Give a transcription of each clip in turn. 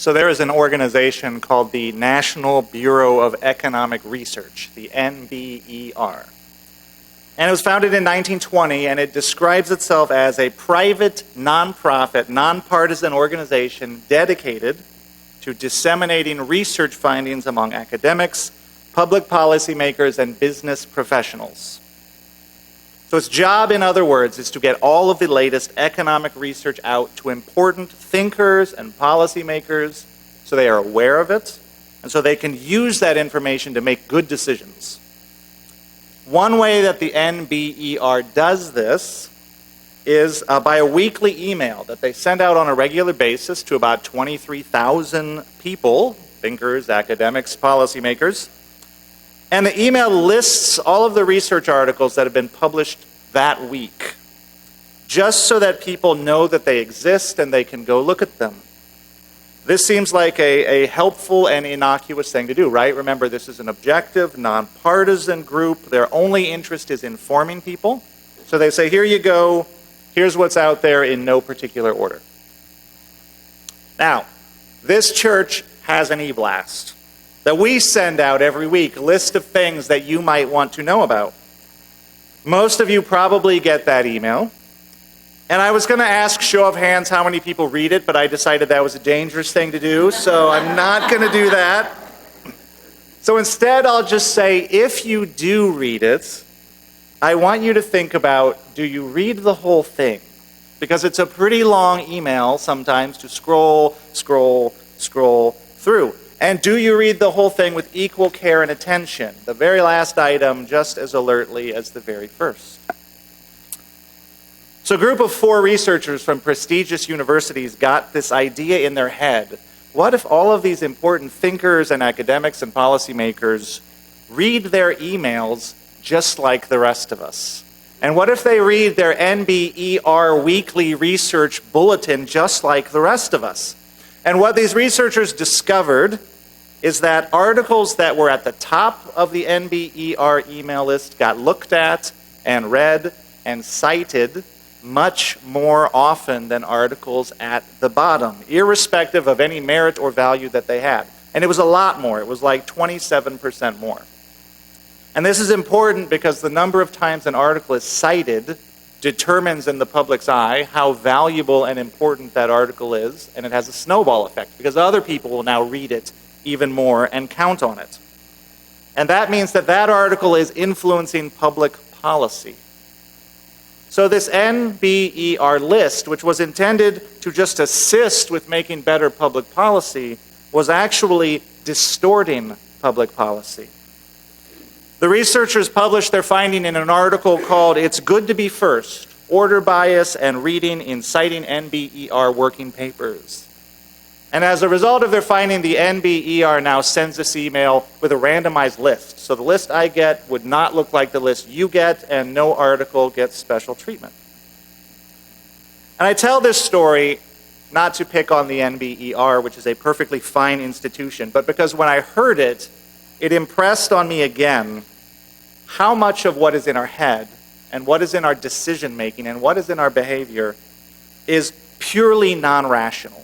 So there is an organization called the National Bureau of Economic Research, the NBER. And it was founded in 1920, and it describes itself as a private, nonprofit, nonpartisan organization dedicated to disseminating research findings among academics, public policymakers, and business professionals. So its job, in other words, is to get all of the latest economic research out to important thinkers and policymakers so they are aware of it, and so they can use that information to make good decisions. One way that the NBER does this is by a weekly email that they send out on a regular basis to about 23,000 people, thinkers, academics, policymakers. And the email lists all of the research articles that have been published that week, just so that people know that they exist and they can go look at them. This seems like a helpful and innocuous thing to do, right? Remember, this is an objective, nonpartisan group. Their only interest is informing people. So they say, here you go, here's what's out there in no particular order. Now, this church has an e-blast that we send out every week, a list of things that you might want to know about. Most of you probably get that email. And I was going to ask, show of hands, how many people read it, but I decided that was a dangerous thing to do, so I'm not going to do that. So instead, I'll just say, if you do read it, I want you to think about, do you read the whole thing? Because it's a pretty long email sometimes to scroll through. And do you read the whole thing with equal care and attention? The very last item just as alertly as the very first. So a group of 4 researchers from prestigious universities got this idea in their head. What if all of these important thinkers and academics and policymakers read their emails just like the rest of us? And what if they read their NBER weekly research bulletin just like the rest of us? And what these researchers discovered is that articles that were at the top of the NBER email list got looked at and read and cited much more often than articles at the bottom, irrespective of any merit or value that they had. And it was a lot more. It was like 27% more. And this is important because the number of times an article is cited determines in the public's eye how valuable and important that article is, and it has a snowball effect because other people will now read it even more and count on it. And that means that that article is influencing public policy. So this NBER list, which was intended to just assist with making better public policy, was actually distorting public policy. The researchers published their finding in an article called "It's Good to Be First: Order Bias and Reading in Citing NBER Working Papers." And as a result of their finding, the NBER now sends this email with a randomized list. So the list I get would not look like the list you get, and no article gets special treatment. And I tell this story not to pick on the NBER, which is a perfectly fine institution, but because when I heard it, it impressed on me again how much of what is in our head and what is in our decision making and what is in our behavior is purely non-rational.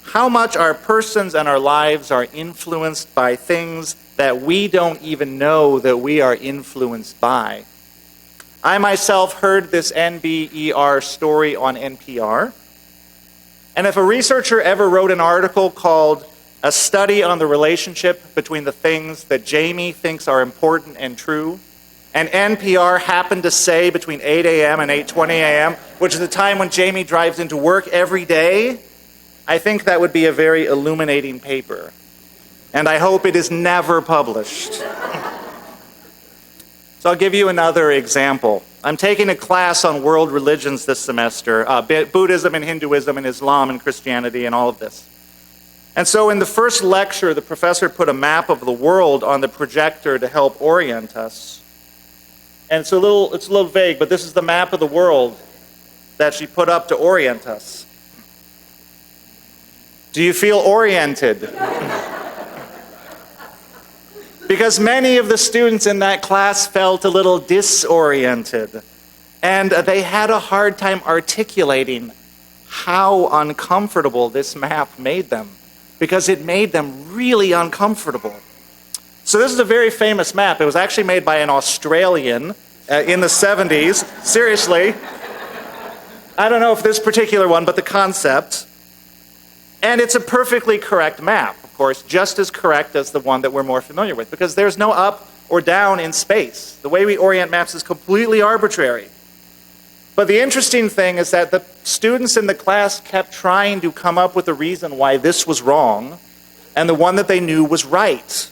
How much our persons and our lives are influenced by things that we don't even know that we are influenced by. I myself heard this NBER story on NPR. And if a researcher ever wrote an article called "A Study on the Relationship Between the Things That Jamie Thinks Are Important and True," and NPR happened to say between 8 a.m. and 8:20 a.m., which is the time when Jamie drives into work every day, I think that would be a very illuminating paper. And I hope it is never published. So I'll give you another example. I'm taking a class on world religions this semester, Buddhism and Hinduism and Islam and Christianity and all of this. And so in the first lecture, the professor put a map of the world on the projector to help orient us. And it's a little vague, but this is the map of the world that she put up to orient us. Do you feel oriented? Because many of the students in that class felt a little disoriented, and they had a hard time articulating how uncomfortable this map made them. because it made them really uncomfortable. So this is a very famous map. It was actually made by an Australian in the 70s. Seriously. I don't know if this particular one, but the concept. And it's a perfectly correct map, of course, just as correct as the one that we're more familiar with, because there's no up or down in space. The way we orient maps is completely arbitrary. But the interesting thing is that the students in the class kept trying to come up with a reason why this was wrong, and the one that they knew was right.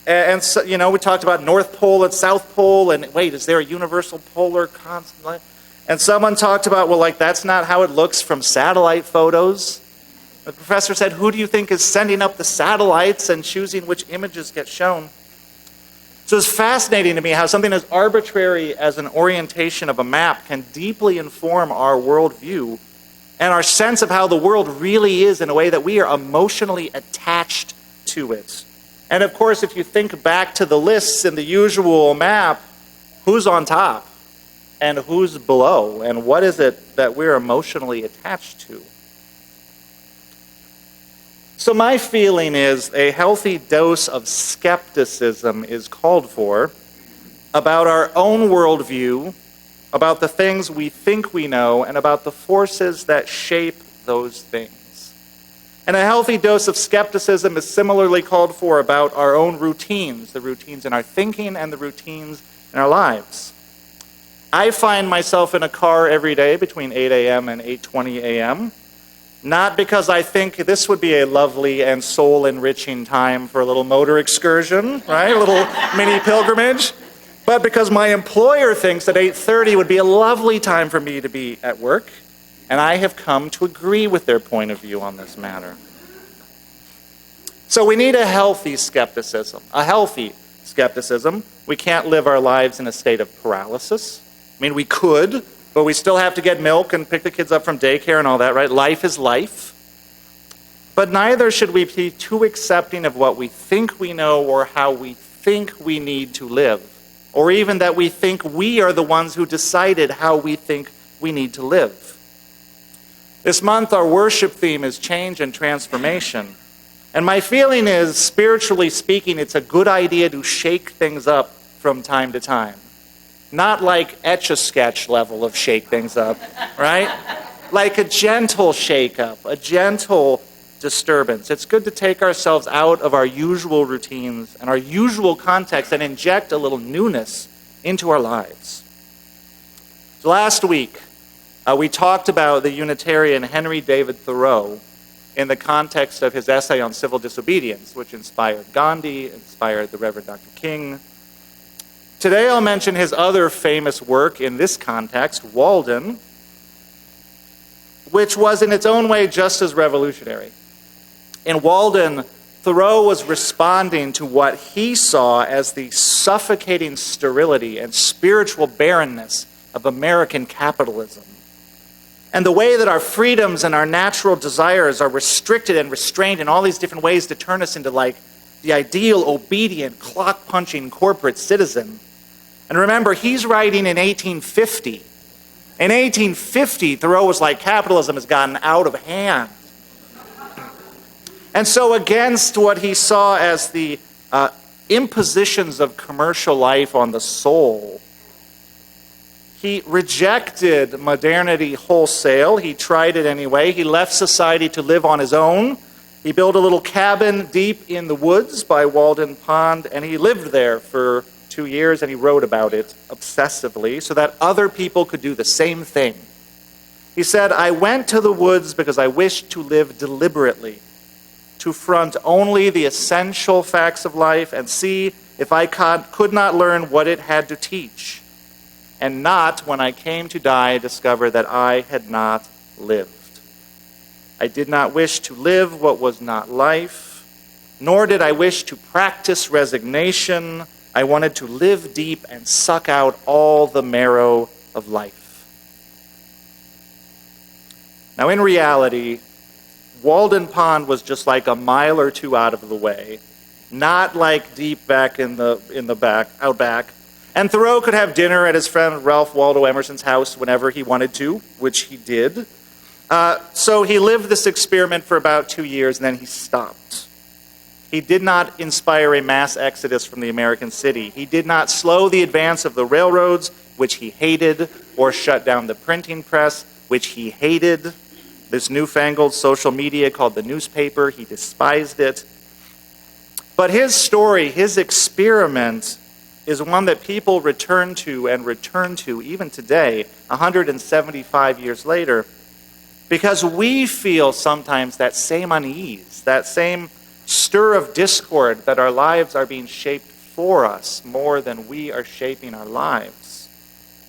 And so, you know, we talked about North Pole and South Pole, and wait, is there a universal polar constant? And someone talked about, well, like, that's not how it looks from satellite photos. The professor said, who do you think is sending up the satellites and choosing which images get shown? So it's fascinating to me how something as arbitrary as an orientation of a map can deeply inform our worldview and our sense of how the world really is in a way that we are emotionally attached to it. And of course, if you think back to the lists in the usual map, who's on top and who's below, and what is it that we're emotionally attached to? So my feeling is a healthy dose of skepticism is called for about our own worldview, about the things we think we know, and about the forces that shape those things. And a healthy dose of skepticism is similarly called for about our own routines, the routines in our thinking and the routines in our lives. I find myself in a car every day between 8 a.m. and 8:20 a.m., not because I think this would be a lovely and soul-enriching time for a little motor excursion, right? A little mini pilgrimage. But because my employer thinks that 8:30 would be a lovely time for me to be at work, and I have come to agree with their point of view on this matter. So we need a healthy skepticism. A healthy skepticism. We can't live our lives in a state of paralysis. I mean, we could, but we still have to get milk and pick the kids up from daycare and all that, right? Life is life. But neither should we be too accepting of what we think we know or how we think we need to live, or even that we think we are the ones who decided how we think we need to live. This month, our worship theme is change and transformation. And my feeling is, spiritually speaking, it's a good idea to shake things up from time to time. Not like Etch-a-Sketch level of shake things up, right? Like a gentle shake-up, a gentle disturbance. It's good to take ourselves out of our usual routines and our usual context and inject a little newness into our lives. So last week, we talked about the Unitarian Henry David Thoreau in the context of his essay on civil disobedience, which inspired Gandhi, inspired the Reverend Dr. King. Today I'll mention his other famous work in this context, Walden, which was in its own way just as revolutionary. In Walden, Thoreau was responding to what he saw as the suffocating sterility and spiritual barrenness of American capitalism, and the way that our freedoms and our natural desires are restricted and restrained in all these different ways to turn us into like the ideal, obedient, clock-punching corporate citizen. And remember, he's writing in 1850. In 1850, Thoreau was like, capitalism has gotten out of hand. And so against what he saw as the impositions of commercial life on the soul, he rejected modernity wholesale. He tried it anyway. He left society to live on his own. He built a little cabin deep in the woods by Walden Pond, and he lived there for 2 years, and he wrote about it obsessively so that other people could do the same thing. He said, I went to the woods because I wished to live deliberately, to front only the essential facts of life and see if I could not learn what it had to teach, and not, when I came to die, discover that I had not lived. I did not wish to live what was not life, nor did I wish to practice resignation. I wanted to live deep and suck out all the marrow of life. Now, in reality, Walden Pond was just like a mile or two out of the way, not like deep back in the back, out back. And Thoreau could have dinner at his friend Ralph Waldo Emerson's house whenever he wanted to, which he did. So he lived this experiment for about 2 years, and then he stopped. He did not inspire a mass exodus from the American city. He did not slow the advance of the railroads, which he hated, or shut down the printing press, which he hated. This newfangled social media called the newspaper, he despised it. But his story, his experiment, is one that people return to and return to even today, 175 years later, because we feel sometimes that same unease, that same stir of discord, that our lives are being shaped for us more than we are shaping our lives.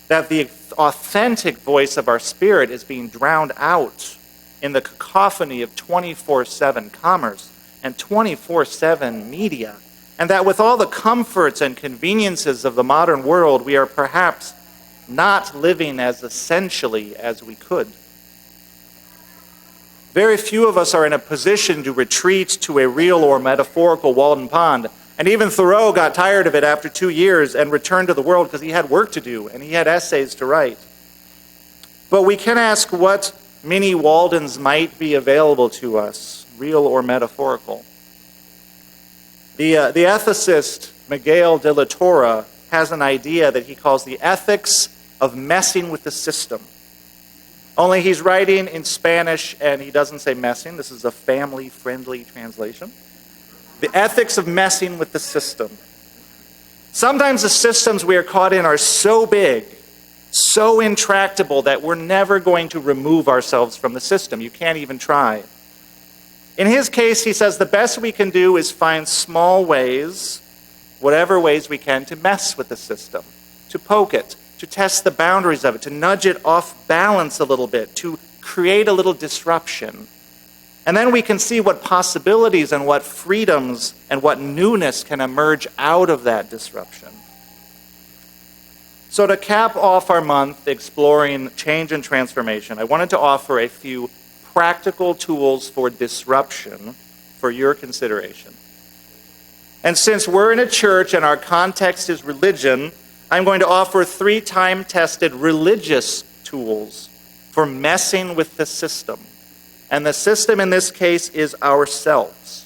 That the authentic voice of our spirit is being drowned out in the cacophony of 24/7 commerce and 24/7 media. And that with all the comforts and conveniences of the modern world, we are perhaps not living as essentially as we could. Very few of us are in a position to retreat to a real or metaphorical Walden Pond. And even Thoreau got tired of it after 2 years and returned to the world because he had work to do and he had essays to write. But we can ask what mini Waldens might be available to us, real or metaphorical. The ethicist Miguel de la Torre has an idea that he calls the ethics of messing with the system. Only he's writing in Spanish and he doesn't say messing. This is a family-friendly translation. The ethics of messing with the system. Sometimes the systems we are caught in are so big, so intractable that we're never going to remove ourselves from the system. You can't even try. In his case, he says the best we can do is find small ways, whatever ways we can, to mess with the system, to poke it, to test the boundaries of it, to nudge it off balance a little bit, to create a little disruption. And then we can see what possibilities and what freedoms and what newness can emerge out of that disruption. So to cap off our month exploring change and transformation, I wanted to offer a few practical tools for disruption for your consideration. And since we're in a church and our context is religion, I'm going to offer 3 time-tested religious tools for messing with the system. And the system in this case is ourselves.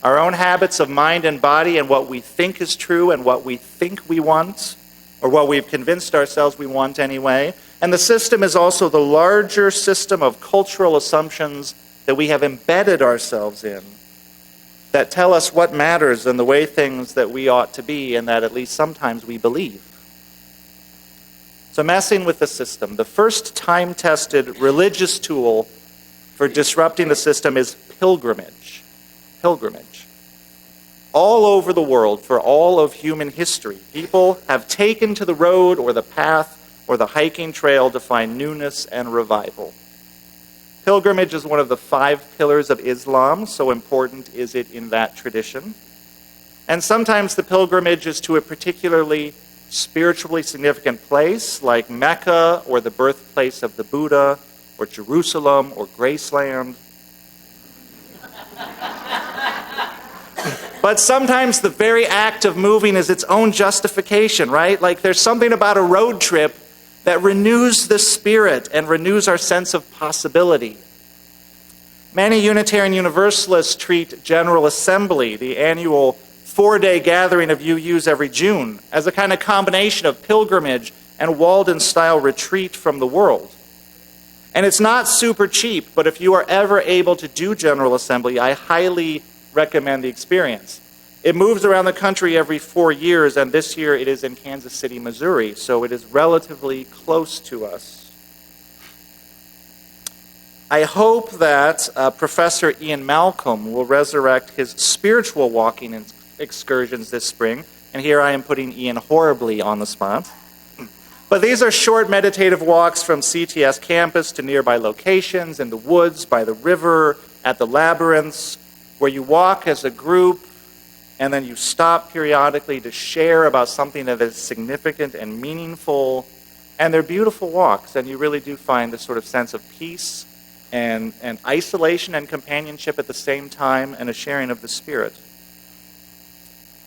Our own habits of mind and body and what we think is true and what we think we want, or what we've convinced ourselves we want anyway. And the system is also the larger system of cultural assumptions that we have embedded ourselves in that tell us what matters and the way things that we ought to be and that at least sometimes we believe. So messing with the system. The first time-tested religious tool for disrupting the system is pilgrimage. Pilgrimage. All over the world, for all of human history, people have taken to the road or the path or the hiking trail to find newness and revival. Pilgrimage is one of the 5 pillars of Islam, so important is it in that tradition. And sometimes the pilgrimage is to a particularly spiritually significant place, like Mecca or the birthplace of the Buddha, or Jerusalem or Graceland. But sometimes the very act of moving is its own justification, right? Like there's something about a road trip that renews the spirit and renews our sense of possibility. Many Unitarian Universalists treat General Assembly, the annual 4-day gathering of UUs every June, as a kind of combination of pilgrimage and Walden-style retreat from the world. And it's not super cheap, but if you are ever able to do General Assembly, I highly recommend the experience. It moves around the country every 4 years, and this year it is in Kansas City, Missouri, so it is relatively close to us. I hope that Professor Ian Malcolm will resurrect his spiritual walking excursions this spring, and here I am putting Ian horribly on the spot. But these are short meditative walks from CTS campus to nearby locations, in the woods, by the river, at the labyrinths, where you walk as a group and then you stop periodically to share about something that is significant and meaningful. And they're beautiful walks, and you really do find this sort of sense of peace and isolation and companionship at the same time, and a sharing of the Spirit.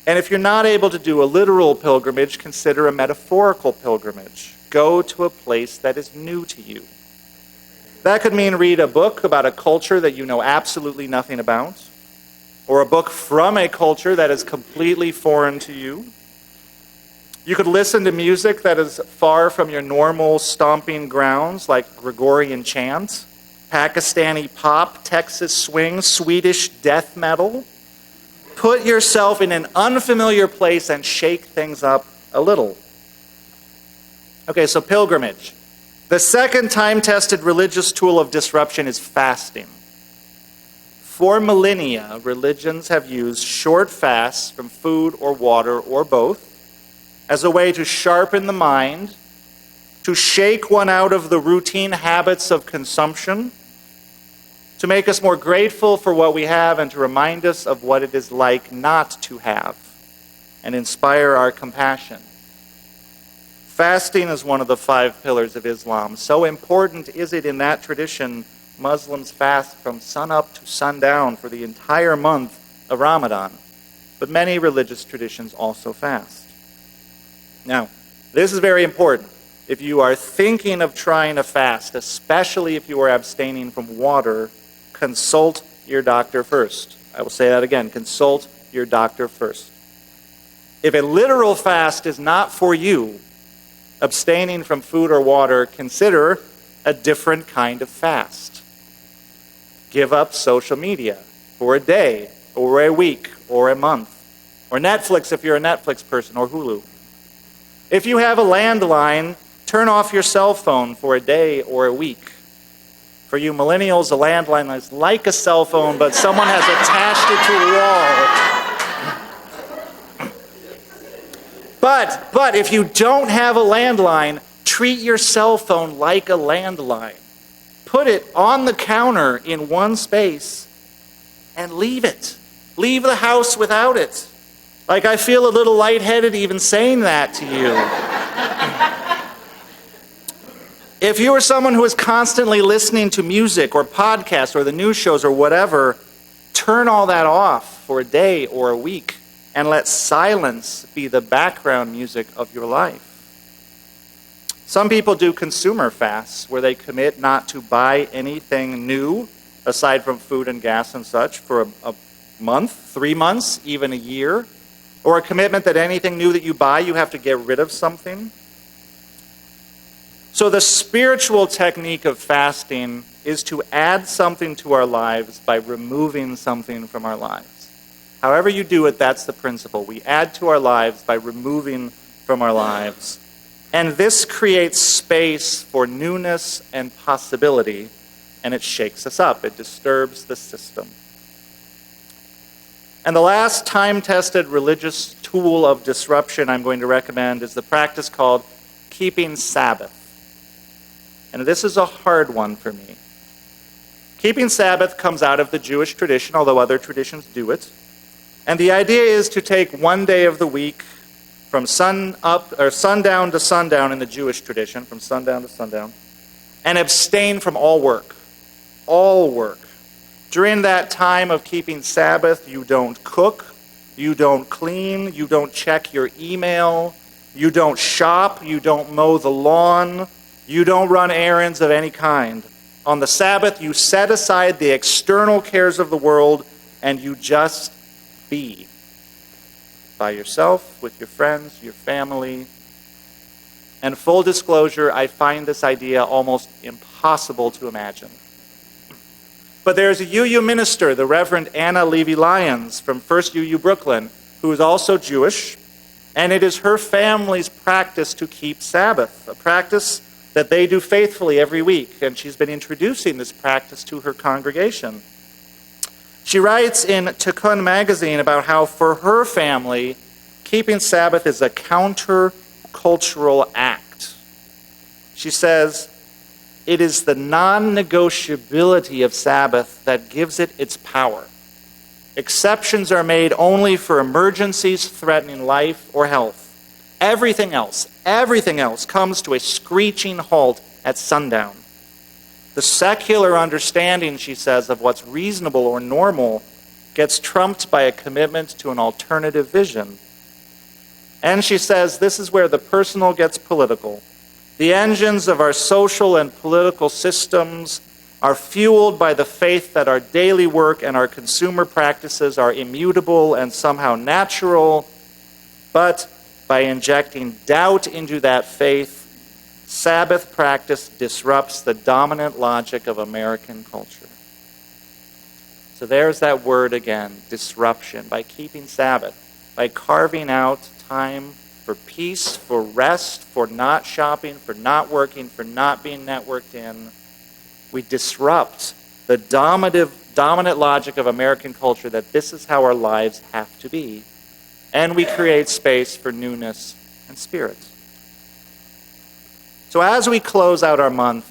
And if you're not able to do a literal pilgrimage, consider a metaphorical pilgrimage. Go to a place that is new to you. That could mean read a book about a culture that you know absolutely nothing about, or a book from a culture that is completely foreign to you. You could listen to music that is far from your normal stomping grounds, like Gregorian chant, Pakistani pop, Texas swing, Swedish death metal. Put yourself in an unfamiliar place and shake things up a little. Okay, so pilgrimage. The second time-tested religious tool of disruption is fasting. For millennia, religions have used short fasts from food or water or both as a way to sharpen the mind, to shake one out of the routine habits of consumption, to make us more grateful for what we have and to remind us of what it is like not to have, and inspire our compassion. Fasting is one of the 5 pillars of Islam. So important is it in that tradition, Muslims fast from sunup to sundown for the entire month of Ramadan. But many religious traditions also fast. Now, this is very important. If you are thinking of trying to fast, especially if you are abstaining from water, consult your doctor first. I will say that again, consult your doctor first. If a literal fast is not for you, abstaining from food or water, consider a different kind of fast. Give up social media for a day, or a week, or a month. Or Netflix if you're a Netflix person, or Hulu. If you have a landline, turn off your cell phone for a day or a week. For you millennials, a landline is like a cell phone, but someone has attached it to a wall. But if you don't have a landline, treat your cell phone like a landline. Put it on the counter in one space and leave it. Leave the house without it. Like, I feel a little lightheaded even saying that to you. If you are someone who is constantly listening to music or podcasts or the news shows or whatever, turn all that off for a day or a week and let silence be the background music of your life. Some people do consumer fasts where they commit not to buy anything new aside from food and gas and such for a month, 3 months, even a year, or a commitment that anything new that you buy, you have to get rid of something. So the spiritual technique of fasting is to add something to our lives by removing something from our lives. However you do it, that's the principle. We add to our lives by removing from our lives. And this creates space for newness and possibility, and it shakes us up. It disturbs the system. And the last time-tested religious tool of disruption I'm going to recommend is the practice called keeping Sabbath. And this is a hard one for me. Keeping Sabbath comes out of the Jewish tradition, although other traditions do it. And the idea is to take one day of the week from sundown to sundown in the Jewish tradition, from sundown to sundown, and abstain from all work. All work. During that time of keeping Sabbath, you don't cook, you don't clean, you don't check your email, you don't shop, you don't mow the lawn, you don't run errands of any kind. On the Sabbath, you set aside the external cares of the world and you just be. By yourself, with your friends, your family. And full disclosure, I find this idea almost impossible to imagine. But there's a UU minister, the Reverend Anna Levy-Lyons from First UU Brooklyn, who is also Jewish, and it is her family's practice to keep Sabbath, a practice that they do faithfully every week, and she's been introducing this practice to her congregation. She writes in Tikkun magazine about how for her family, keeping Sabbath is a counter-cultural act. She says, it is the non-negotiability of Sabbath that gives it its power. Exceptions are made only for emergencies threatening life or health. Everything else comes to a screeching halt at sundown. The secular understanding, she says, of what's reasonable or normal gets trumped by a commitment to an alternative vision. And she says this is where the personal gets political. The engines of our social and political systems are fueled by the faith that our daily work and our consumer practices are immutable and somehow natural, but by injecting doubt into that faith, Sabbath practice disrupts the dominant logic of American culture. So there's that word again, disruption. By keeping Sabbath, by carving out time for peace, for rest, for not shopping, for not working, for not being networked in, we disrupt the dominant logic of American culture that this is how our lives have to be. And we create space for newness and spirit. So as we close out our month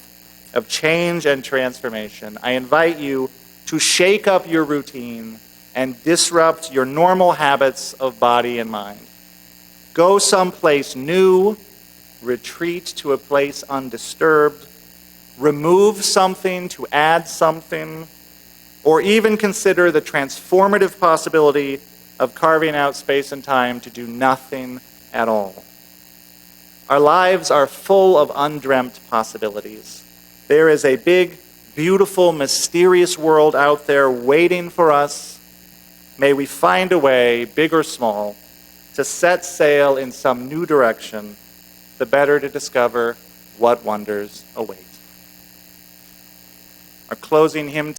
of change and transformation, I invite you to shake up your routine and disrupt your normal habits of body and mind. Go someplace new, retreat to a place undisturbed, remove something to add something, or even consider the transformative possibility of carving out space and time to do nothing at all. Our lives are full of undreamt possibilities. There is a big, beautiful, mysterious world out there waiting for us. May we find a way, big or small, to set sail in some new direction, the better to discover what wonders await. Our closing hymn